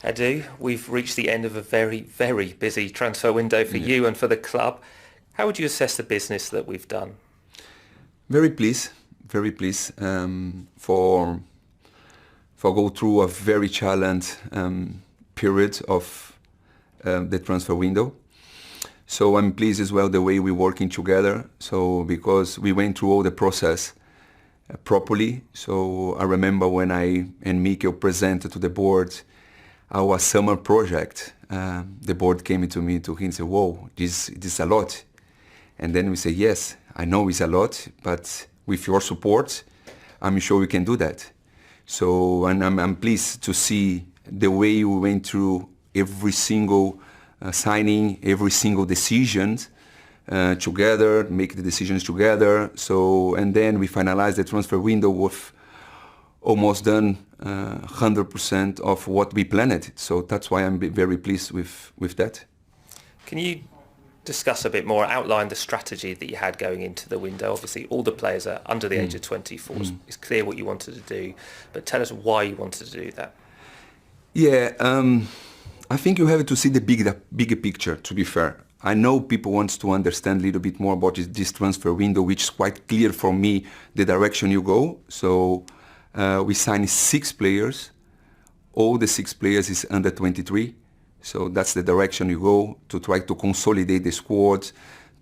Edu, we've reached the end of a very, very busy transfer window for you and for the club. How would you assess the business that we've done? Very pleased for go through a very challenging period of the transfer window. So I'm pleased as well the way we're working together. So because we went through all the process properly. So I remember when I and Mikel presented to the board our summer project, the board came to me to him and said, "Whoa, this is a lot." And then we say, "Yes, I know it's a lot, but with your support, I'm sure we can do that." So, and I'm pleased to see the way we went through every single signing, every single decision together, make the decisions together. So, and then we finalized the transfer window with almost done 100% of what we planned. So that's why I'm very pleased with that. Can you discuss a bit more, outline the strategy that you had going into the window? Obviously, all the players are under the age of 24. It's clear what you wanted to do, but tell us why you wanted to do that. Yeah, I think you have to see the bigger picture, to be fair. I know people want to understand a little bit more about this transfer window, which is quite clear for me, the direction you go. So we signed 6 players. All the 6 players is under 23. So that's the direction you go, to try to consolidate the squad,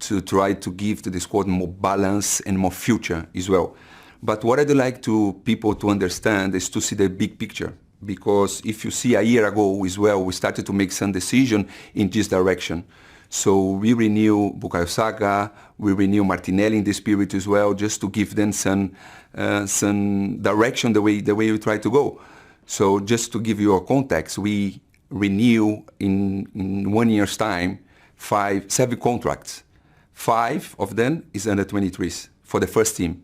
to try to give to the squad more balance and more future as well. But what I'd like to people to understand is to see the big picture. Because if you see a year ago as well, we started to make some decision in this direction. So we renew Bukayo Saka, we renew Martinelli in the spirit as well, just to give them some direction the way we try to go. So just to give you a context, we renew in 1 year's time 7 contracts. 5 of them is under 23s for the first team.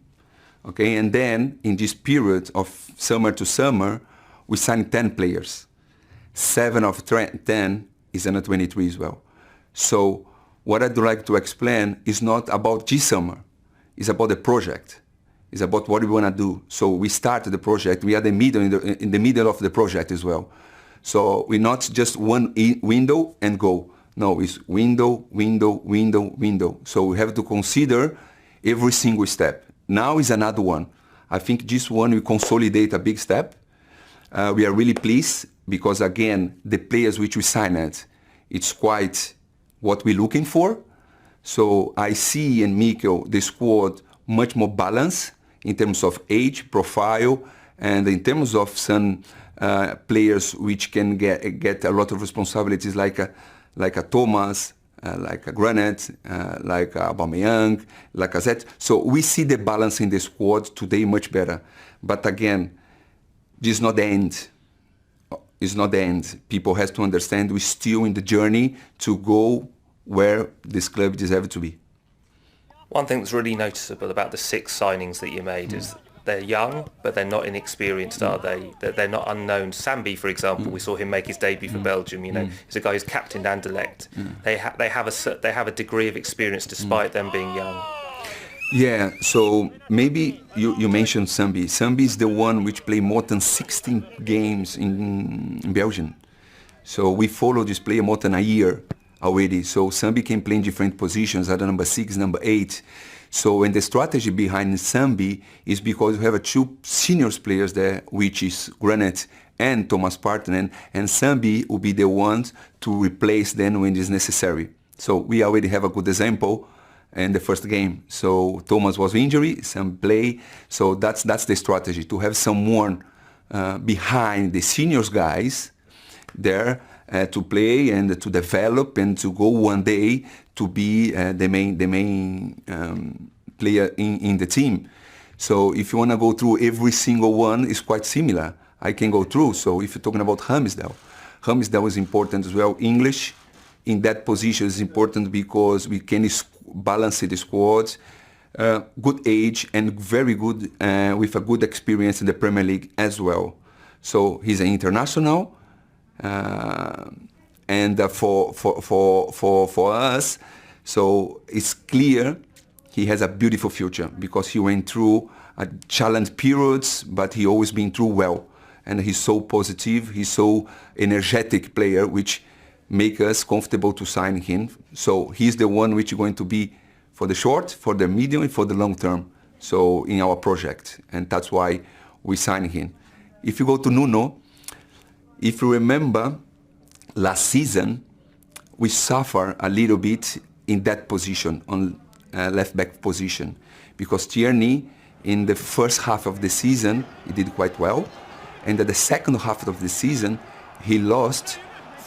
Okay, and then in this period of summer to summer, we signed 10 players. 7 of 10 is under 23 as well. So what I'd like to explain is not about this summer. It's about the project. It's about what we want to do. So we started the project. We are in the middle of the project as well. So we're not just one window and go. No, it's window. So we have to consider every single step. Now is another one. I think this one will consolidate a big step. We are really pleased because, again, the players which we signed, it's quite what we're looking for. So I see in Mikel the squad much more balanced in terms of age, profile, and in terms of some players which can get a lot of responsibilities, like a Thomas, like a Granit, like a Aubameyang, like a Zet. So we see the balance in the squad today much better. But again, this is not the end. It's not the end. People have to understand we're still in the journey to go where this club deserves to be. One thing that's really noticeable about the 6 signings that you made is they're young, but they're not inexperienced, are they? They're not unknown. Sambi, for example, we saw him make his debut for Belgium. You know, he's a guy who's captained Anderlecht. They have a degree of experience despite them being young. Yeah, so maybe you mentioned Sambi. Sambi is the one which played more than 16 games in Belgium. So we followed this player more than a year already. So Sambi can play in different positions, at number 6, number 8. So, and the strategy behind Sambi is because we have 2 seniors players there, which is Granit and Thomas Partey, and Sambi will be the ones to replace them when it is necessary. So we already have a good example in the first game. So Thomas was injured, some play. So that's the strategy, to have someone behind the seniors guys there to play and to develop and to go one day to be the main player in the team. So if you want to go through every single one, it's quite similar. I can go through. So if you're talking about Ramsdale is important as well. English in that position is important because we can balance the squad. Good age and very good with a good experience in the Premier League as well. So he's an international. And for us, so it's clear he has a beautiful future because he went through a challenge periods, but he always been through well. and he's so positive, he's so energetic player, which make us comfortable to sign him. So he's the one which is going to be for the short, for the medium, and for the long term. So in our project, and that's why we sign him. If you go to Nuno, if you remember, last season we suffer a little bit in that position, on left back position, because Tierney in the first half of the season he did quite well, and at the second half of the season he lost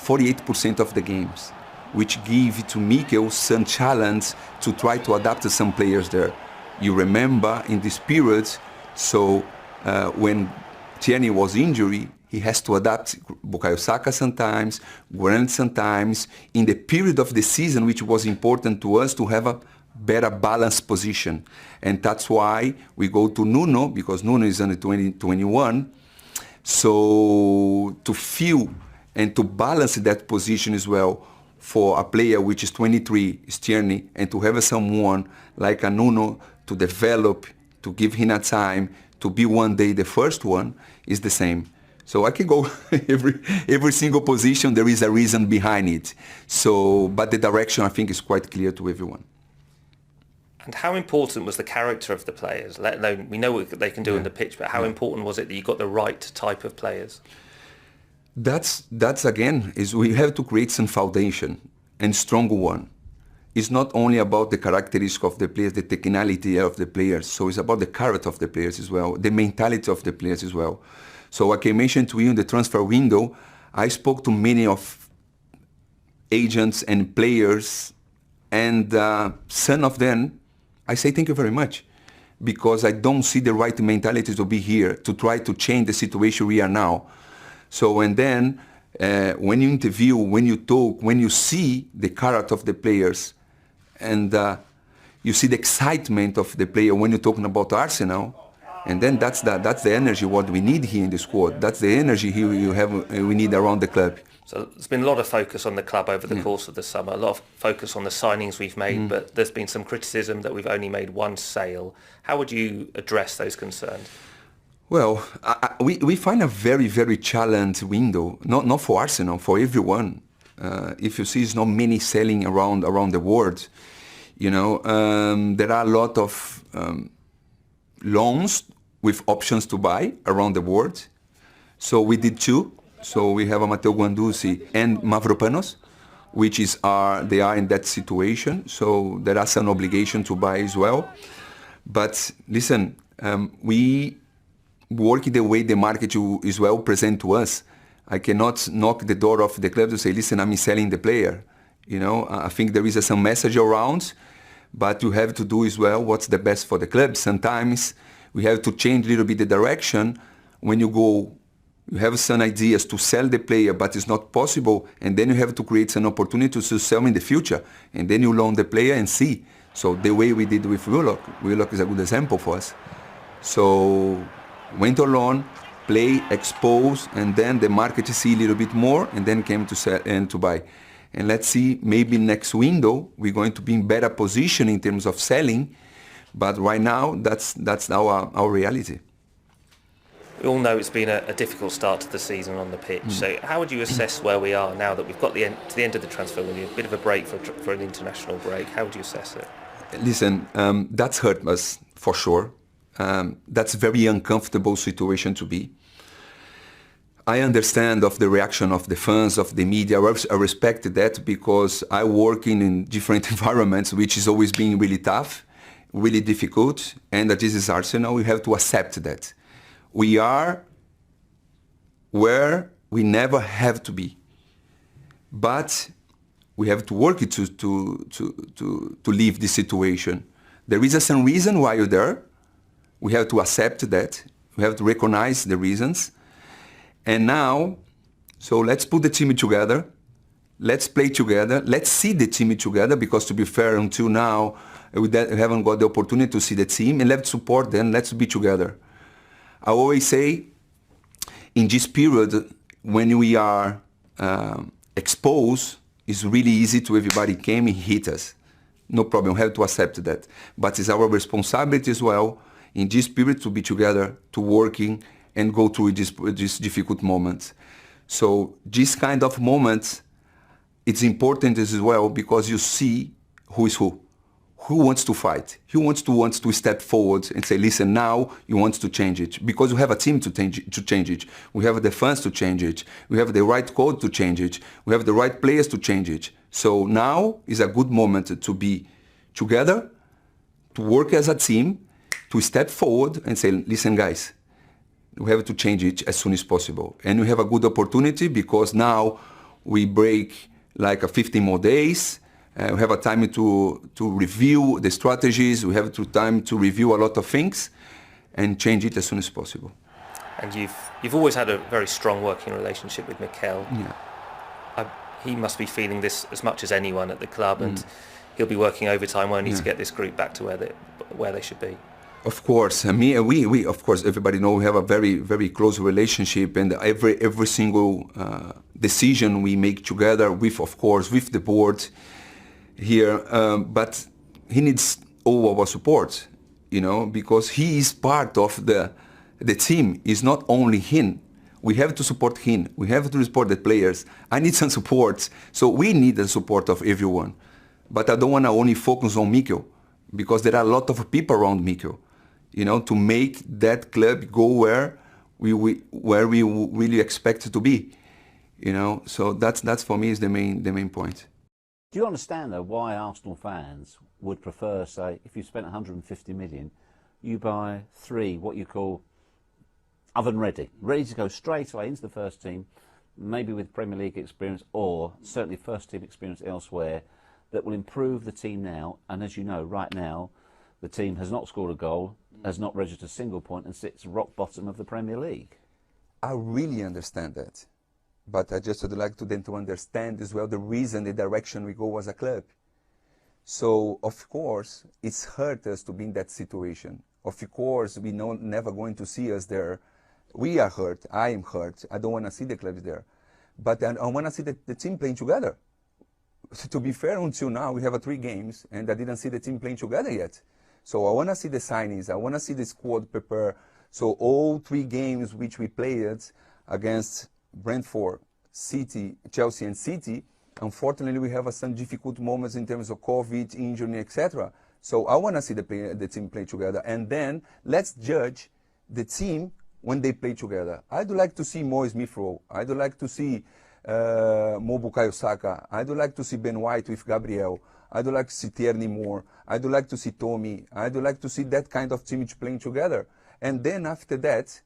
48% of the games, which gave to Mikel some challenge to try to adapt to some players there. You remember in this period, so when Tierney was injured, he has to adapt Bukayo Saka sometimes, Grant sometimes, in the period of the season which was important to us to have a better balanced position. And that's why we go to Nuno, because Nuno is under 2021, so to feel and to balance that position as well for a player which is 23, is Tierney, and to have someone like a Nuno to develop, to give him a time, to be one day the first one, is the same. So I can go every single position, there is a reason behind it. So, but the direction I think is quite clear to everyone. And how important was the character of the players? Let alone, we know what they can do on the pitch, but how important was it that you got the right type of players? That's again, is we have to create some foundation, and strong one. It's not only about the characteristics of the players, the technicality of the players, so it's about the character of the players as well, the mentality of the players as well. So like I mentioned to you in the transfer window, I spoke to many of agents and players, and some of them, I say thank you very much, because I don't see the right mentality to be here, to try to change the situation we are now. So, and then when you interview, when you talk, when you see the character of the players, and you see the excitement of the player when you're talking about Arsenal, and then that's the energy what we need here in the squad. That's the energy here we need around the club. So there's been a lot of focus on the club over the course of the summer, a lot of focus on the signings we've made, but there's been some criticism that we've only made one sale. How would you address those concerns? Well, we find a very, very challenging window, not for Arsenal, for everyone. If you see, there's not many selling around the world. You know, there are a lot of loans with options to buy around the world. So we did two. So we have a Matteo Guendouzi and Mavropanos, which they are in that situation. So there are some obligation to buy as well. But listen, we work the way the market is well present to us. I cannot knock the door of the club to say, listen, I'm selling the player. You know, I think there is some message around, but you have to do as well what's the best for the club. Sometimes we have to change a little bit the direction. When you have some ideas to sell the player, but it's not possible, and then you have to create an opportunity to sell in the future, and then you loan the player and see. So the way we did with Willock is a good example for us. So went on loan, play, expose, and then the market see a little bit more, and then came to sell and to buy. And let's see, maybe next window we're going to be in better position in terms of selling, but right now that's our reality. We all know it's been a difficult start to the season on the pitch. So how would you assess where we are now that we've got to the end of the transfer window, a bit of a break for an international break? How would you assess it? Listen, that's hurt us for sure. That's a very uncomfortable situation to be. I understand of the reaction of the fans, of the media. I respect that because I work in different environments, which is always being really tough, really difficult, and that this is Arsenal. We have to accept that. We are where we never have to be, but we have to work it to leave this situation. There is some reason why you're there. We have to accept that. We have to recognize the reasons. And now, so let's put the team together. Let's play together. Let's see the team together, because to be fair, until now, we haven't got the opportunity to see the team, and let's support them. Let's be together. I always say, in this period, when we are exposed, it's really easy to everybody came and hit us. No problem, we have to accept that. But it's our responsibility as well, in this period, to be together, to working, and go through these difficult moments. So this kind of moments, it's important as well because you see who is who wants to fight, who wants to step forward and say, listen, now you want to change it, because we have a team to change it. We have the fans to change it. We have the right code to change it. We have the right players to change it. So now is a good moment to be together, to work as a team, to step forward and say, listen, guys, we have to change it as soon as possible. And we have a good opportunity because now we break like a 15 more days. We have a time to review the strategies. We have time to review a lot of things and change it as soon as possible. And you've always had a very strong working relationship with Mikel. Yeah. He must be feeling this as much as anyone at the club, and he'll be working overtime, won't he, to get this group back to where they should be. Of course, we of course, everybody know we have a very, very close relationship, and every single decision we make together with, of course, with the board here. But he needs all our support, because he is part of the team. It's not only him. We have to support him. We have to support the players. I need some support. So we need the support of everyone. But I don't want to only focus on Mikel, because there are a lot of people around Mikel, to make that club go where we really expect it to be, So that's for me is the main point. Do you understand though why Arsenal fans would prefer, say, if you spent 150 million, you buy 3 what you call oven ready to go straight away into the first team, maybe with Premier League experience or certainly first team experience elsewhere, that will improve the team now? And as you know, right now the team has not scored a goal, has not registered a single point, and sits rock bottom of the Premier League. I really understand that, but I just would like them to understand as well the reason, the direction we go as a club. So of course it's hurt us to be in that situation. Of course we know never going to see us there. We are hurt. I am hurt. I don't want to see the clubs there, but I want to see the team playing together. To be fair, until now we have 3 games and I didn't see the team playing together yet. So I want to see the signings. I want to see the squad prepare. So all 3 games which we played against Brentford, City, Chelsea and City, unfortunately we have some difficult moments in terms of COVID, injury, etc. So I want to see the team play together, and then let's judge the team when they play together. I'd like to see more Smith-Rowe. I'd like to see more Bukayo Saka. I'd like to see Ben White with Gabriel. I'd like to see Tierney more. I'd like to see Tommy. I'd like to see that kind of team playing together. And then after that,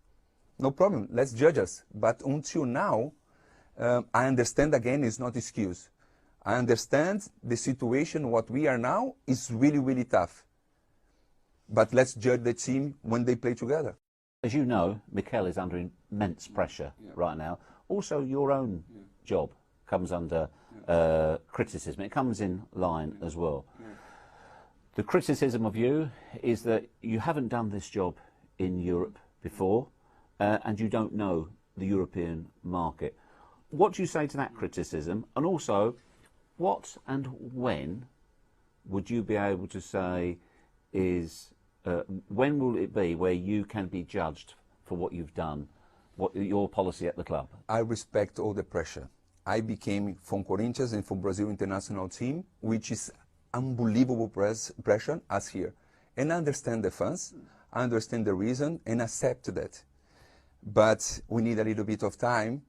no problem, let's judge us. But until now, I understand again, it's not excuse. I understand the situation, what we are now is really, really tough. But let's judge the team when they play together. As you know, Mikel is under immense pressure right now. Also, your own job comes under criticism. It comes in line as well. The criticism of you is that you haven't done this job in Europe before, and you don't know the European market. What do you say to that criticism? And also, what and when would you be able to say is, when will it be where you can be judged for what you've done, what your policy at the club? I respect all the pressure. I became from Corinthians and from Brazil international team, which is unbelievable pressure as here. And I understand the fans, I understand the reason and accept that. But we need a little bit of time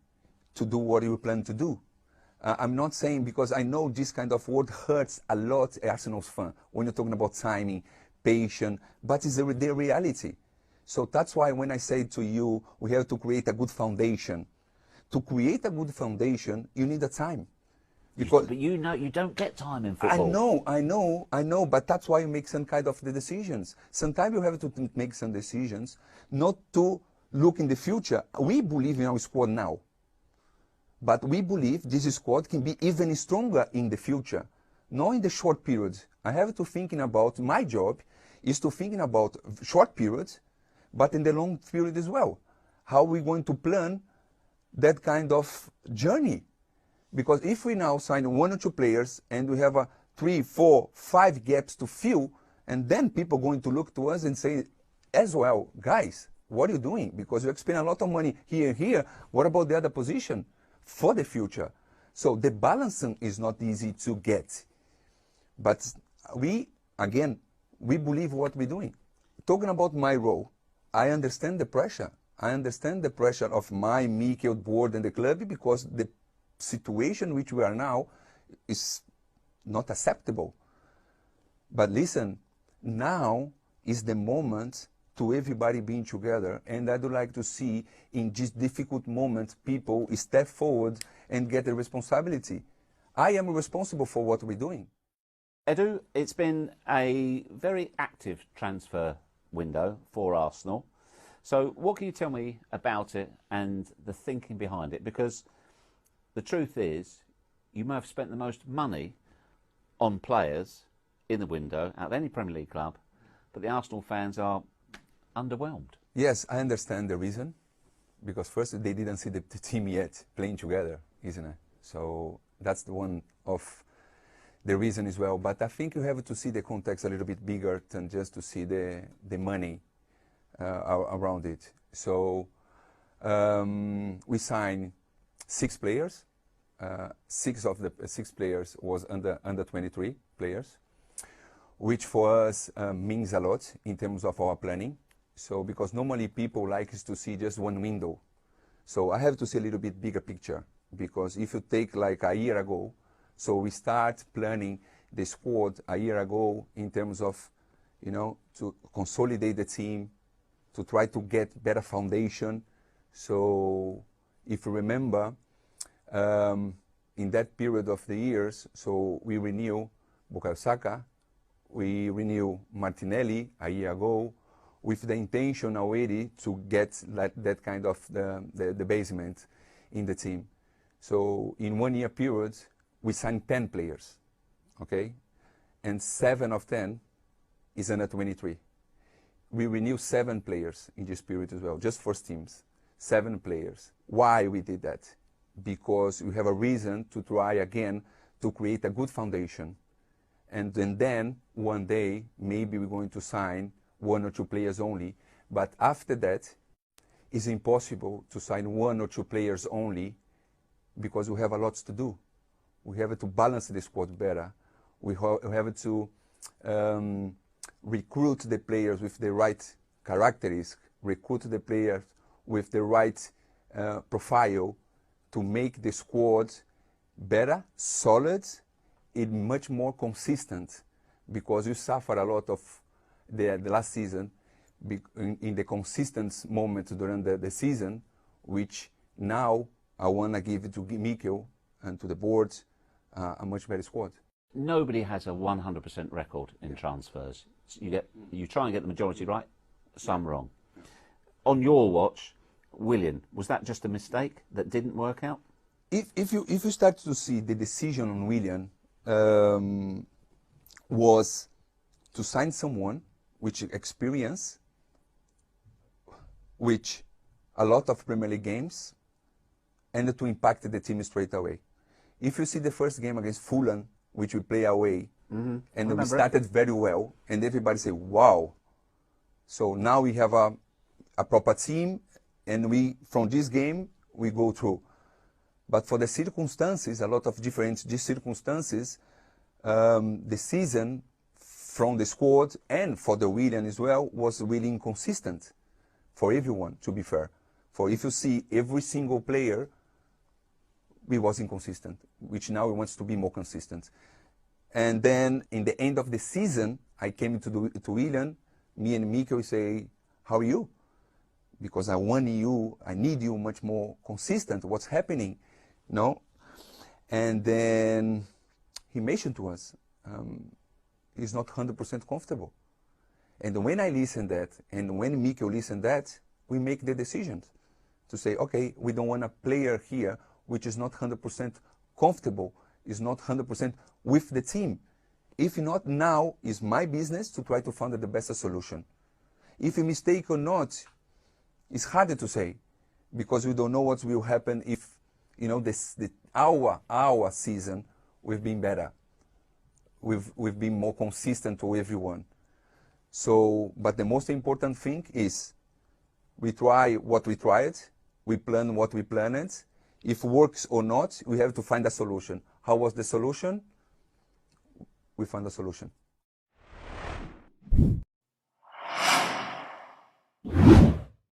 to do what you plan to do. I'm not saying, because I know this kind of word hurts a lot Arsenal's fan when you're talking about timing, patience, but it's the reality. So that's why when I say to you, we have to create a good foundation. To create a good foundation, you need a time. Because, but you know, you don't get time in football. I know, but that's why you make some kind of the decisions. Sometimes you have to make some decisions, not to look in the future. We believe in our squad now, but we believe this squad can be even stronger in the future, not in the short period. I have to thinking about, my job is to thinking about short periods, but in the long period as well. How are we going to plan that kind of journey? Because if we now sign 1 or 2 players and we have 3, 4, 5 gaps to fill, and then people are going to look to us and say as well, guys, what are you doing? Because you spend a lot of money here and here. What about the other position for the future? So the balancing is not easy to get. But we believe what we're doing. Talking about my role, I understand the pressure. I understand the pressure of my Mikel board and the club, because the situation which we are now is not acceptable. But listen, now is the moment to everybody being together, and I would like to see in this difficult moment people step forward and get the responsibility. I am responsible for what we're doing. Edu, it's been a very active transfer window for Arsenal. So what can you tell me about it and the thinking behind it? Because the truth is, you may have spent the most money on players in the window out of any Premier League club, but the Arsenal fans are underwhelmed. Yes, I understand the reason, because first they didn't see the team yet playing together, isn't it? So that's the one of the reason as well. But I think you have to see the context a little bit bigger than just to see the money around it. So we signed 6 players. 6 of the 6 players was under 23 players, which for us means a lot in terms of our planning. So because normally people like to see just one window. So I have to see a little bit bigger picture, because if you take like a year ago, so we start planning the squad a year ago in terms of, you know, to consolidate the team, to try to get better foundation. So if you remember, in that period of the years, so we renew Bukayo Saka, we renew Martinelli a year ago, with the intention already to get that kind of the basement in the team. So in 1 year period, we signed 10 players, okay? And 7 of 10 is under 23. We renew 7 players in this period as well, just for teams, 7 players. Why we did that? Because we have a reason to try again to create a good foundation. And then one day, maybe we're going to sign 1 or 2 players only. But after that, it's impossible to sign 1 or 2 players only, because we have a lot to do. We have to balance the squad better. We have to recruit the players with the right characteristics, recruit the players with the right profile to make the squad better, solid, and much more consistent, because we suffer a lot of the last season in the consistent moment during the season, which now I want to give it to Mikel and to the board a much better squad. Nobody has a 100% record in transfers. You try and get the majority right, some wrong. On your watch, Willian, was that just a mistake that didn't work out? If you start to see the decision on Willian was to sign someone with experience, which a lot of Premier League games, and to impact the team straight away. If you see the first game against Fulham, which we play away, and we started very well, and everybody say, wow. So now we have a proper team, and from this game, we go through. But for the circumstances, a lot of different circumstances, the season from the squad and for the Willian as well was really inconsistent for everyone, to be fair. For if you see every single player, we was inconsistent, which now we want to be more consistent. And then in the end of the season, I came to Willian, me and Mikel say, how are you? Because I want you, I need you much more consistent. What's happening? No? And then he mentioned to us, he's not 100% comfortable. And when I listened that, and when Mikel listened that, we make the decisions to say, okay, we don't want a player here which is not 100% comfortable, is not 100% with the team. If not, now is my business to try to find the best solution. If a mistake or not, it's harder to say, because we don't know what will happen if, you know, our season we've been better. We've been more consistent to everyone. So, but the most important thing is We try what we tried. We plan what we planned. If works or not, we have to find a solution. How was the solution? We found a solution.